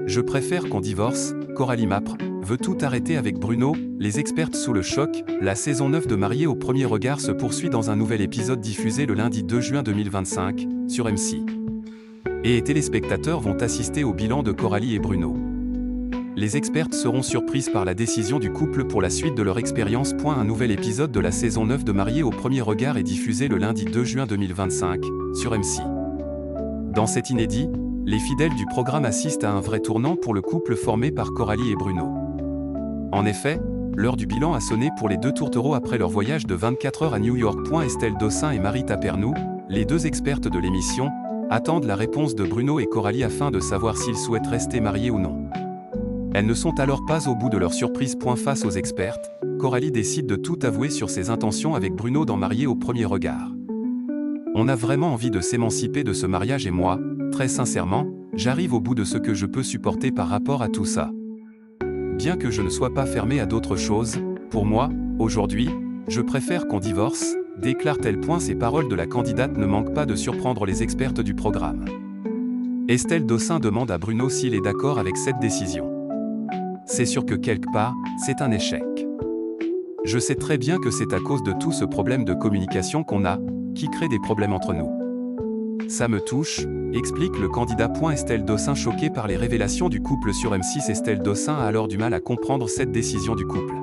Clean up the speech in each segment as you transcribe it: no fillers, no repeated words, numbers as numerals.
Je préfère qu'on divorce, Coralie Mapre veut tout arrêter avec Bruno, les expertes sous le choc, la saison 9 de Mariés au premier regard se poursuit dans un nouvel épisode diffusé le lundi 2 juin 2025, sur M6. Et les téléspectateurs vont assister au bilan de Coralie et Bruno. Les expertes seront surprises par la décision du couple pour la suite de leur expérience. Un nouvel épisode de la saison 9 de Mariés au premier regard est diffusé le lundi 2 juin 2025, sur M6. Dans cet inédit, les fidèles du programme assistent à un vrai tournant pour le couple formé par Coralie et Bruno. En effet, l'heure du bilan a sonné pour les deux tourtereaux après leur voyage de 24 heures à New York. Estelle Dossin et Marie Tapernou, les deux expertes de l'émission, attendent la réponse de Bruno et Coralie afin de savoir s'ils souhaitent rester mariés ou non. Elles ne sont alors pas au bout de leur surprise. Face aux expertes, Coralie décide de tout avouer sur ses intentions avec Bruno dans Mariés au premier regard. On a vraiment envie de s'émanciper de ce mariage et moi, très sincèrement, j'arrive au bout de ce que je peux supporter par rapport à tout ça. Bien que je ne sois pas fermée à d'autres choses, pour moi, aujourd'hui, je préfère qu'on divorce, déclare-t-elle. Ces paroles de la candidate ne manquent pas de surprendre les expertes du programme. Estelle Dossin demande à Bruno s'il est d'accord avec cette décision. C'est sûr que quelque part, c'est un échec. Je sais très bien que c'est à cause de tout ce problème de communication qu'on a, qui crée des problèmes entre nous. Ça me touche, explique le candidat. Estelle Dossin choquée par les révélations du couple sur M6. Estelle Dossin a alors du mal à comprendre cette décision du couple.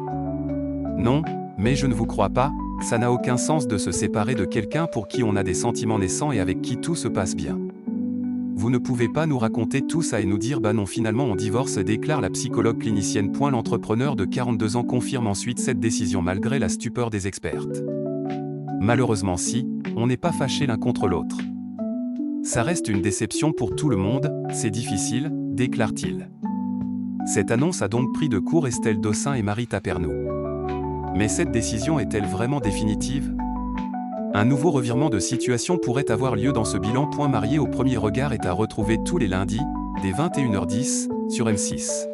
Non, mais je ne vous crois pas, ça n'a aucun sens de se séparer de quelqu'un pour qui on a des sentiments naissants et avec qui tout se passe bien. Vous ne pouvez pas nous raconter tout ça et nous dire bah non finalement on divorce, déclare la psychologue clinicienne. L'entrepreneur de 42 ans confirme ensuite cette décision malgré la stupeur des expertes. Malheureusement si, on n'est pas fâchés l'un contre l'autre. Ça reste une déception pour tout le monde, c'est difficile, déclare-t-il. Cette annonce a donc pris de court Estelle Dossin et Marie Tapernou. Mais cette décision est-elle vraiment définitive ? Un nouveau revirement de situation pourrait avoir lieu dans ce bilan. Mariés au premier regard est à retrouver tous les lundis, dès 21h10, sur M6.